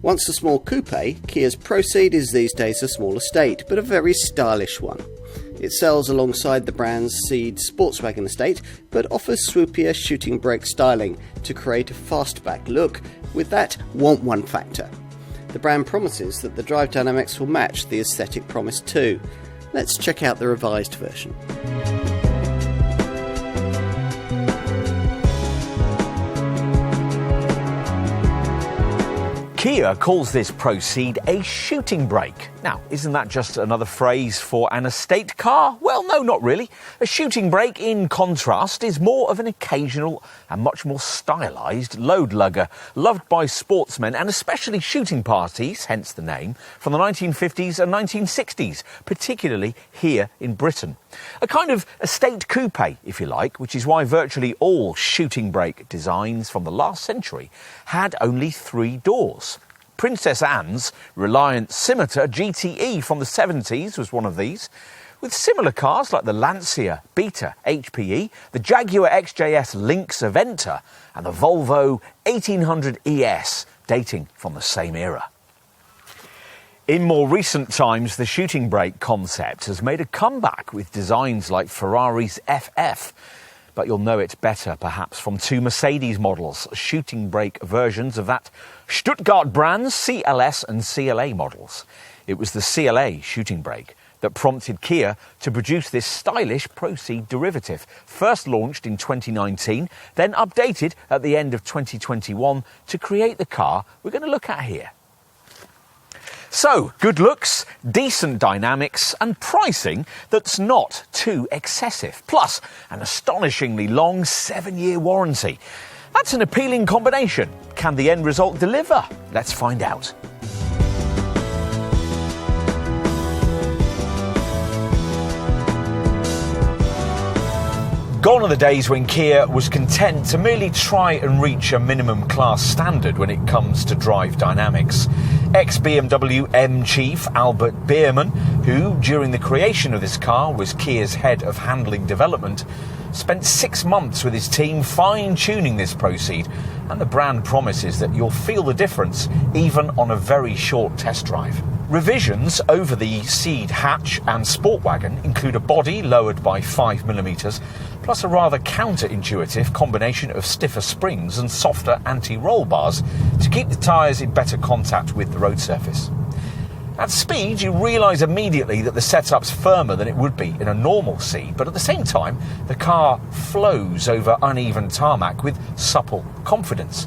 Once a small coupe, Kia's Proceed is these days a small estate, but a very stylish one. It sells alongside the brand's Ceed Sportswagen estate, but offers swoopier shooting brake styling to create a fastback look with that want one factor. The brand promises that the drive dynamics will match the aesthetic promise too. Let's check out the revised version. Kia calls this Proceed a shooting brake. Now, isn't that just another phrase for an estate car? Well, no, not really. A shooting brake, in contrast, is more of an occasional and much more stylised load lugger, loved by sportsmen and especially shooting parties, hence the name, from the 1950s and 1960s, particularly here in Britain. A kind of estate coupe, if you like, which is why virtually all shooting brake designs from the last century had only 3 doors. Princess Anne's Reliant Scimitar GTE from the 70s was one of these, with similar cars like the Lancia Beta HPE, the Jaguar XJS Lynx Aventa and the Volvo 1800 ES, dating from the same era. In more recent times, the shooting brake concept has made a comeback with designs like Ferrari's FF. But you'll know it better, perhaps, from 2 Mercedes models, shooting brake versions of that Stuttgart brand's CLS and CLA models. It was the CLA shooting brake that prompted Kia to produce this stylish Proceed derivative, first launched in 2019, then updated at the end of 2021 to create the car we're going to look at here. So, good looks, decent dynamics and pricing that's not too excessive. Plus, an astonishingly long 7-year warranty. That's an appealing combination. Can the end result deliver? Let's find out. Gone are the days when Kia was content to merely try and reach a minimum class standard when it comes to drive dynamics. Ex-BMW M chief Albert Biermann, who during the creation of this car was Kia's head of handling development, spent 6 months with his team fine-tuning this Proceed, and the brand promises that you'll feel the difference even on a very short test drive. Revisions over the Ceed hatch and Sportwagon include a body lowered by 5mm, plus a rather counterintuitive combination of stiffer springs and softer anti-roll bars to keep the tyres in better contact with the road surface. At speed, you realise immediately that the setup's firmer than it would be in a normal Ceed, but at the same time, the car flows over uneven tarmac with supple confidence.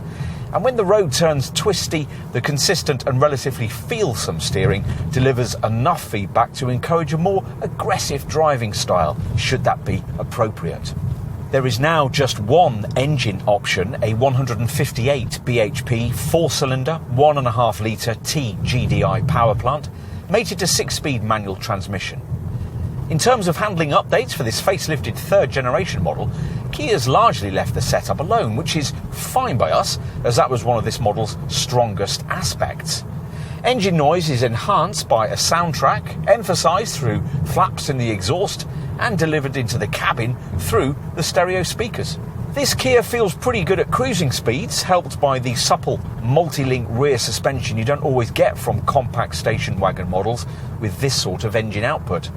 And when the road turns twisty, the consistent and relatively feelsome steering delivers enough feedback to encourage a more aggressive driving style, should that be appropriate. There is now just one engine option, a 158 bhp 4-cylinder, 1.5 litre TGDI power plant, mated to 6-speed manual transmission. In terms of handling updates for this facelifted 3rd generation model, Kia's largely left the setup alone, which is fine by us, as that was one of this model's strongest aspects. Engine noise is enhanced by a soundtrack, emphasised through flaps in the exhaust, and delivered into the cabin through the stereo speakers. This Kia feels pretty good at cruising speeds, helped by the supple multi-link rear suspension you don't always get from compact station wagon models with this sort of engine output.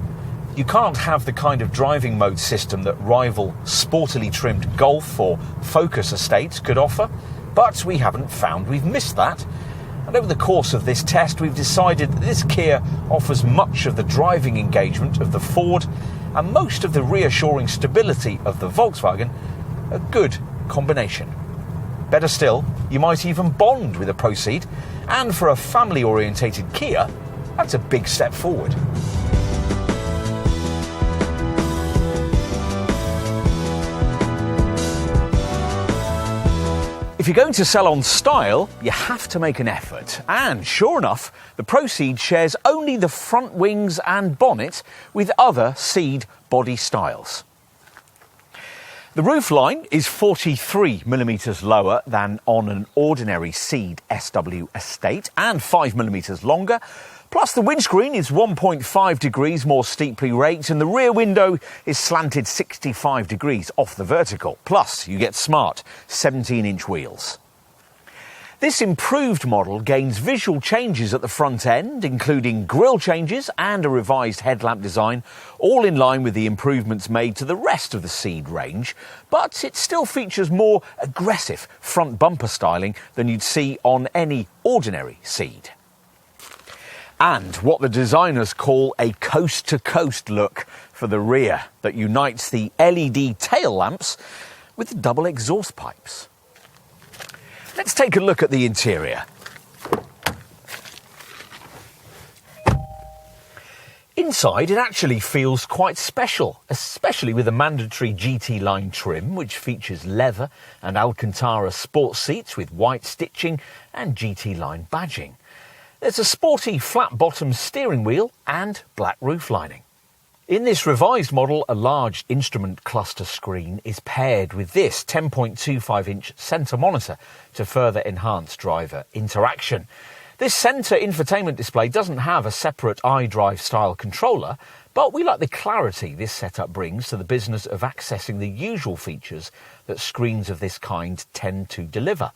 You can't have the kind of driving mode system that rival sportily trimmed Golf or Focus estates could offer, but we haven't found we've missed that. And over the course of this test, we've decided that this Kia offers much of the driving engagement of the Ford and most of the reassuring stability of the Volkswagen, a good combination. Better still, you might even bond with a Proceed, and for a family-orientated Kia, that's a big step forward. If you're going to sell on style, you have to make an effort. And sure enough, the Proceed shares only the front wings and bonnet with other Ceed body styles. The roofline is 43mm lower than on an ordinary Ceed SW estate and 5mm longer, Plus, the windscreen is 1.5 degrees more steeply raked and the rear window is slanted 65 degrees off the vertical. Plus, you get smart 17-inch wheels. This improved model gains visual changes at the front end, including grille changes and a revised headlamp design, all in line with the improvements made to the rest of the Ceed range, but it still features more aggressive front bumper styling than you'd see on any ordinary Ceed. And what the designers call a coast-to-coast look for the rear that unites the LED tail lamps with the double exhaust pipes. Let's take a look at the interior. Inside, it actually feels quite special, especially with the mandatory GT line trim, which features leather and Alcantara sports seats with white stitching and GT line badging. There's a sporty flat-bottom steering wheel and black roof lining. In this revised model, a large instrument cluster screen is paired with this 10.25-inch centre monitor to further enhance driver interaction. This centre infotainment display doesn't have a separate iDrive style controller, but we like the clarity this setup brings to the business of accessing the usual features that screens of this kind tend to deliver.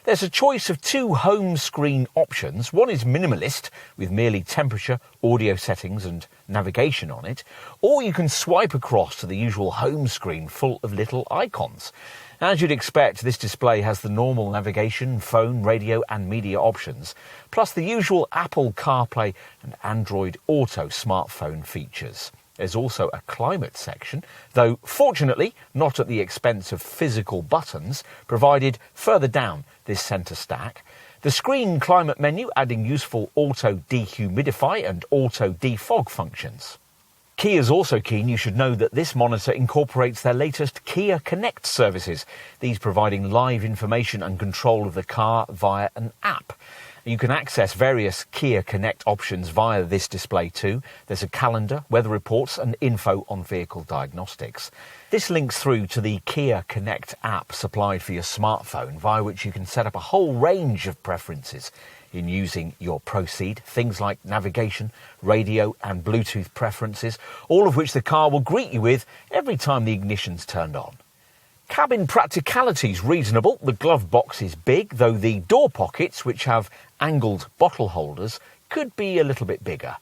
There's a choice of two home screen options. One is minimalist, with merely temperature, audio settings and navigation on it, or you can swipe across to the usual home screen full of little icons. As you'd expect, this display has the normal navigation, phone, radio and media options, plus the usual Apple CarPlay and Android Auto smartphone features. There's also a climate section, though fortunately not at the expense of physical buttons, provided further down this centre stack. The screen climate menu adding useful auto dehumidify and auto defog functions. Kia's also keen you should know that this monitor incorporates their latest Kia Connect services, these providing live information and control of the car via an app. You can access various Kia Connect options via this display too. There's a calendar, weather reports and info on vehicle diagnostics. This links through to the Kia Connect app supplied for your smartphone, via which you can set up a whole range of preferences in using your Proceed, things like navigation, radio and Bluetooth preferences, all of which the car will greet you with every time the ignition's turned on. Cabin practicality's reasonable. The glove box is big, though the door pockets, which have angled bottle holders, could be a little bit bigger.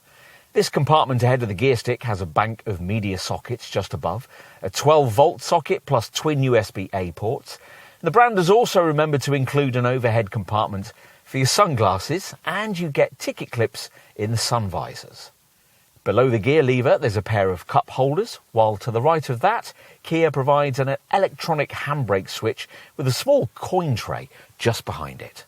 This compartment ahead of the gear stick has a bank of media sockets just above, a 12-volt socket plus twin USB-A ports. The brand has also remembered to include an overhead compartment for your sunglasses, and you get ticket clips in the sun visors. Below the gear lever, there's a pair of cup holders, while to the right of that, Kia provides an electronic handbrake switch with a small coin tray just behind it.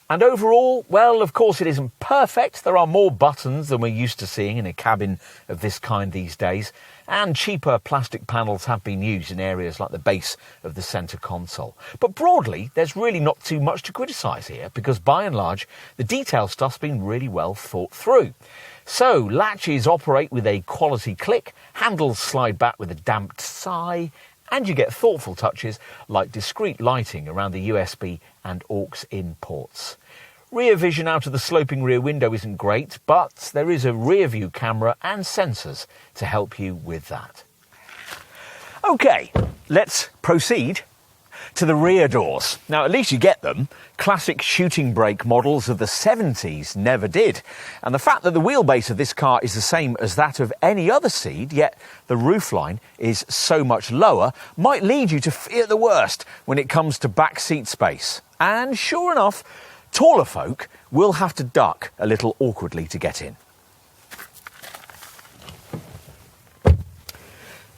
And overall, well, of course it isn't perfect. There are more buttons than we're used to seeing in a cabin of this kind these days, and cheaper plastic panels have been used in areas like the base of the centre console. But broadly, there's really not too much to criticise here, because by and large, the detail stuff's been really well thought through. So, latches operate with a quality click, handles slide back with a damped sigh, and you get thoughtful touches like discreet lighting around the USB and aux-in ports. Rear vision out of the sloping rear window isn't great, but there is a rear view camera and sensors to help you with that. OK, let's proceed to the rear doors. Now, at least you get them. Classic shooting brake models of the 70s never did. And the fact that the wheelbase of this car is the same as that of any other Ceed, yet the roofline is so much lower, might lead you to fear the worst when it comes to back seat space. And sure enough, taller folk will have to duck a little awkwardly to get in.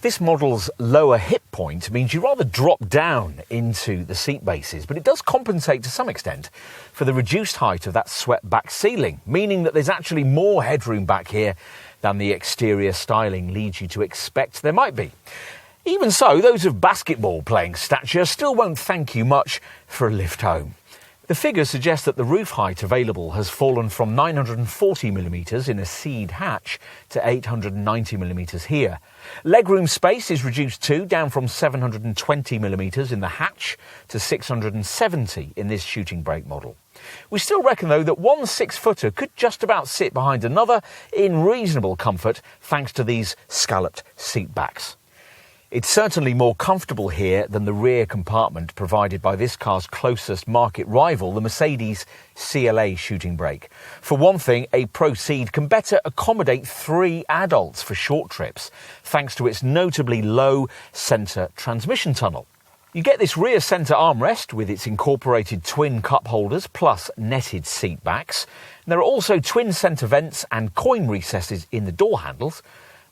This model's lower hip point means you rather drop down into the seat bases, but it does compensate to some extent for the reduced height of that swept back ceiling, meaning that there's actually more headroom back here than the exterior styling leads you to expect there might be. Even so, those of basketball playing stature still won't thank you much for a lift home. The figures suggest that the roof height available has fallen from 940mm in a Ceed hatch to 890mm here. Legroom space is reduced too, down from 720mm in the hatch to 670 in this shooting brake model. We still reckon, though, that one 6-footer could just about sit behind another in reasonable comfort thanks to these scalloped seat backs. It's certainly more comfortable here than the rear compartment provided by this car's closest market rival, the Mercedes CLA shooting brake. For one thing, a Proceed can better accommodate 3 adults for short trips, thanks to its notably low centre transmission tunnel. You get this rear centre armrest with its incorporated twin cup holders plus netted seat backs. There are also twin centre vents and coin recesses in the door handles.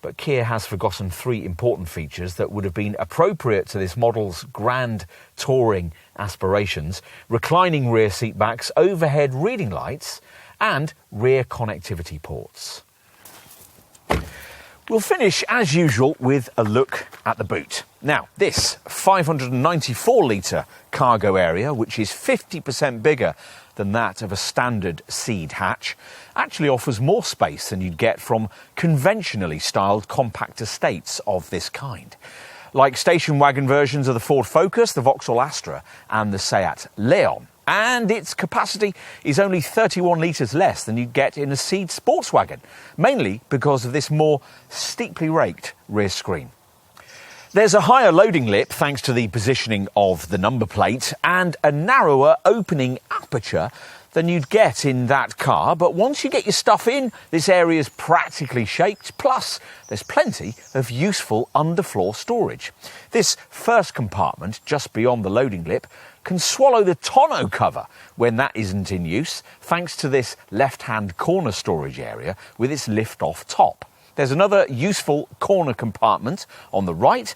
But Kia has forgotten 3 important features that would have been appropriate to this model's grand touring aspirations: reclining rear seat backs, overhead reading lights and rear connectivity ports. We'll finish, as usual, with a look at the boot. Now, this 594-litre cargo area, which is 50% bigger than that of a standard Ceed hatch, actually offers more space than you'd get from conventionally styled compact estates of this kind. Like station wagon versions of the Ford Focus, the Vauxhall Astra and the Seat Leon. And its capacity is only 31 litres less than you'd get in a Ceed sports wagon, mainly because of this more steeply raked rear screen. There's a higher loading lip thanks to the positioning of the number plate and a narrower opening aperture than you'd get in that car, but once you get your stuff in, this area is practically shaped, plus there's plenty of useful underfloor storage. This first compartment, just beyond the loading lip, can swallow the tonneau cover when that isn't in use, thanks to this left-hand corner storage area with its lift-off top. There's another useful corner compartment on the right,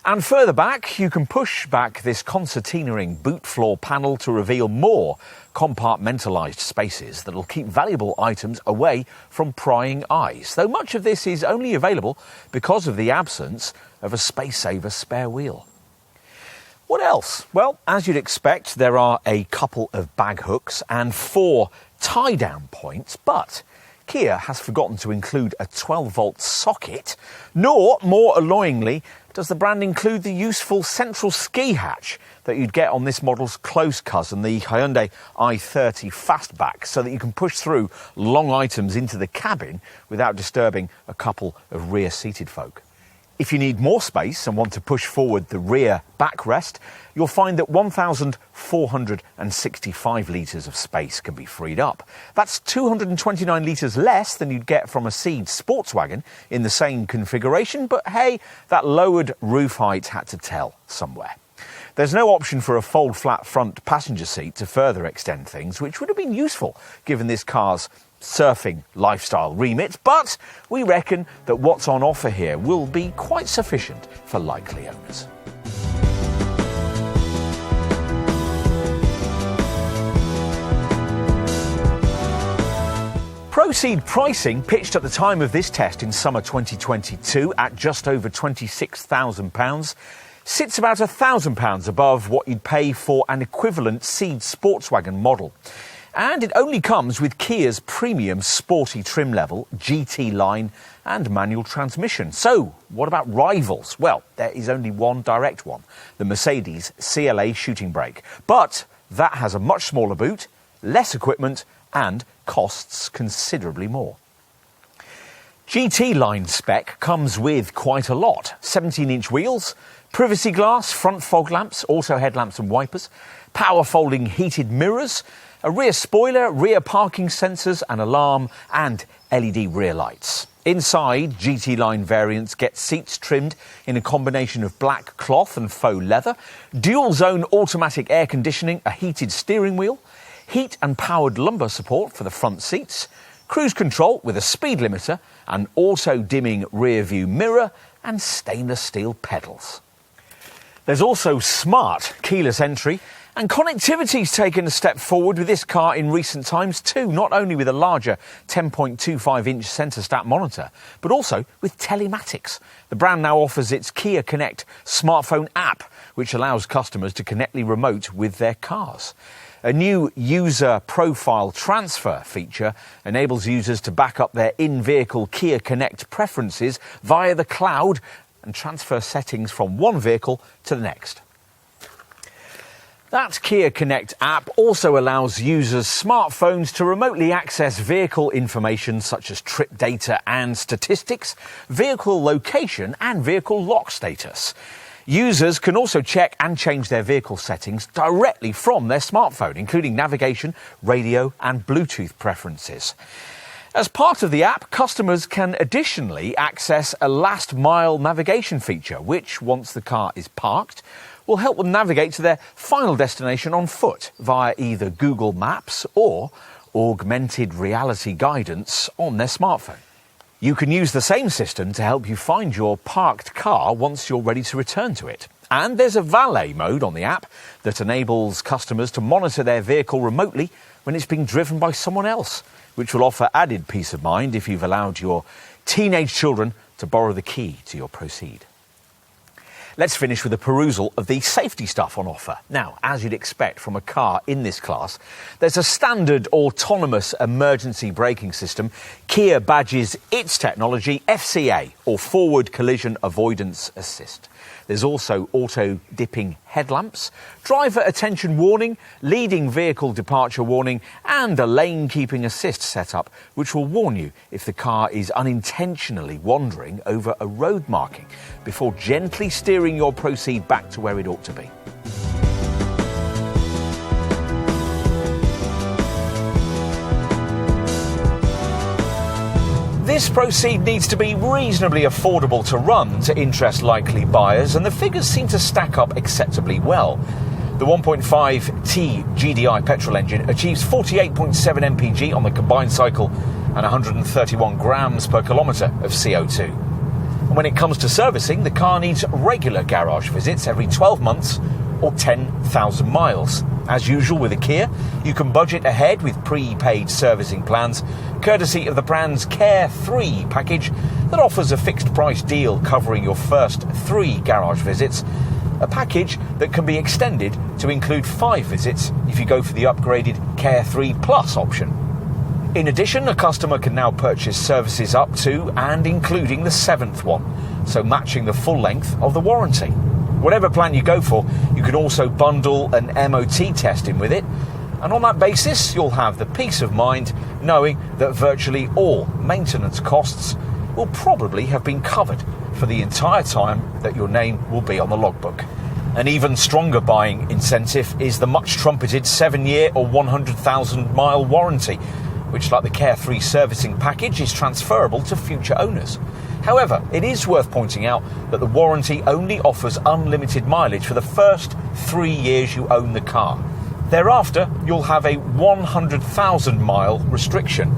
and further back you can push back this concertina-ing boot floor panel to reveal more compartmentalised spaces that'll keep valuable items away from prying eyes, though much of this is only available because of the absence of a space-saver spare wheel. What else? Well, as you'd expect, there are a couple of bag hooks and 4 tie-down points, but Kia has forgotten to include a 12-volt socket, nor, more annoyingly, does the brand include the useful central ski hatch that you'd get on this model's close cousin, the Hyundai i30 Fastback, so that you can push through long items into the cabin without disturbing a couple of rear-seated folk. If you need more space and want to push forward the rear backrest, you'll find that 1,465 litres of space can be freed up. That's 229 litres less than you'd get from a Ceed sports wagon in the same configuration, but hey, that lowered roof height had to tell somewhere. There's no option for a fold-flat front passenger seat to further extend things, which would have been useful given this car's surfing lifestyle remit, but we reckon that what's on offer here will be quite sufficient for likely owners. Proceed pricing, pitched at the time of this test in summer 2022 at just over £26,000, sits about £1,000 above what you'd pay for an equivalent Ceed Sportswagon model. And it only comes with Kia's premium sporty trim level, GT line and manual transmission. So, what about rivals? Well, there is only one direct one, the Mercedes CLA shooting brake. But that has a much smaller boot, less equipment and costs considerably more. GT line spec comes with quite a lot. 17-inch wheels, privacy glass, front fog lamps, auto headlamps and wipers, power folding heated mirrors, a rear spoiler, rear parking sensors, an alarm and LED rear lights. Inside, GT line variants get seats trimmed in a combination of black cloth and faux leather, dual zone automatic air conditioning, a heated steering wheel, heat and powered lumbar support for the front seats, cruise control with a speed limiter, an auto dimming rear view mirror and stainless steel pedals. There's also smart keyless entry, and connectivity's taken a step forward with this car in recent times too, not only with a larger 10.25-inch centre stat monitor, but also with telematics. The brand now offers its Kia Connect smartphone app, which allows customers to connect the remote with their cars. A new user profile transfer feature enables users to back up their in-vehicle Kia Connect preferences via the cloud and transfer settings from one vehicle to the next. That Kia Connect app also allows users' smartphones to remotely access vehicle information such as trip data and statistics, vehicle location and vehicle lock status. Users can also check and change their vehicle settings directly from their smartphone, including navigation, radio and Bluetooth preferences. As part of the app, customers can additionally access a last-mile navigation feature, which, once the car is parked, will help them navigate to their final destination on foot via either Google Maps or augmented reality guidance on their smartphone. You can use the same system to help you find your parked car once you're ready to return to it. And there's a valet mode on the app that enables customers to monitor their vehicle remotely when it's being driven by someone else, which will offer added peace of mind if you've allowed your teenage children to borrow the key to your Proceed. Let's finish with a perusal of the safety stuff on offer. Now, as you'd expect from a car in this class, there's a standard autonomous emergency braking system. Kia badges its technology FCA, or Forward Collision Avoidance Assist. There's also auto-dipping headlamps, driver attention warning, leading vehicle departure warning, and a lane-keeping assist setup, which will warn you if the car is unintentionally wandering over a road marking before gently steering your Proceed back to where it ought to be. This Proceed needs to be reasonably affordable to run to interest-likely buyers, and the figures seem to stack up acceptably well. The 1.5T GDI petrol engine achieves 48.7 mpg on the combined cycle and 131 grams per kilometre of CO2. And when it comes to servicing, the car needs regular garage visits every 12 months or 10,000 miles. As usual with a Kia, you can budget ahead with prepaid servicing plans, courtesy of the brand's Care 3 package that offers a fixed price deal covering your first 3 garage visits, a package that can be extended to include 5 visits if you go for the upgraded Care 3 Plus option. In addition, a customer can now purchase services up to and including the 7th one, so matching the full length of the warranty. Whatever plan you go for, you can also bundle an MOT test in with it, and on that basis you'll have the peace of mind knowing that virtually all maintenance costs will probably have been covered for the entire time that your name will be on the logbook. An even stronger buying incentive is the much trumpeted 7-year or 100,000 mile warranty, which, like the Care 3 servicing package, is transferable to future owners. However, it is worth pointing out that the warranty only offers unlimited mileage for the first 3 years you own the car. Thereafter, you'll have a 100,000 mile restriction.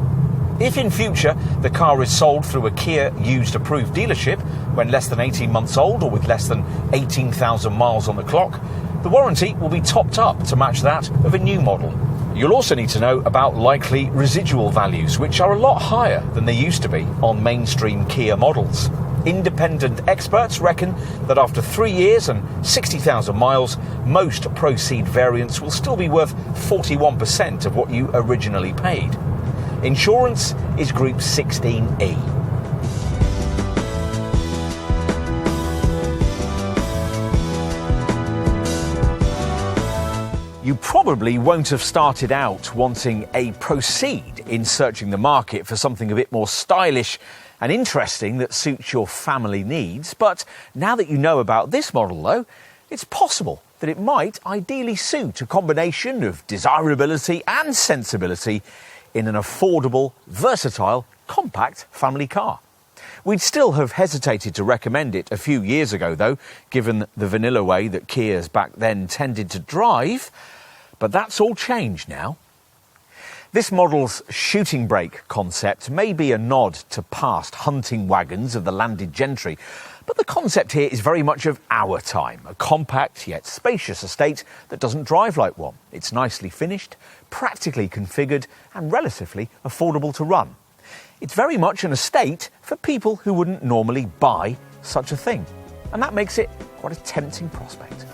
If in future the car is sold through a Kia used approved dealership when less than 18 months old or with less than 18,000 miles on the clock, the warranty will be topped up to match that of a new model. You'll also need to know about likely residual values, which are a lot higher than they used to be on mainstream Kia models. Independent experts reckon that after 3 years and 60,000 miles, most Proceed variants will still be worth 41% of what you originally paid. Insurance is Group 16E. You probably won't have started out wanting a Proceed in searching the market for something a bit more stylish and interesting that suits your family needs. But now that you know about this model, though, it's possible that it might ideally suit a combination of desirability and sensibility in an affordable, versatile, compact family car. We'd still have hesitated to recommend it a few years ago, though, given the vanilla way that Kias back then tended to drive. But that's all changed now. This model's shooting brake concept may be a nod to past hunting wagons of the landed gentry, but the concept here is very much of our time, a compact yet spacious estate that doesn't drive like one. It's nicely finished, practically configured, and relatively affordable to run. It's very much an estate for people who wouldn't normally buy such a thing, and that makes it quite a tempting prospect.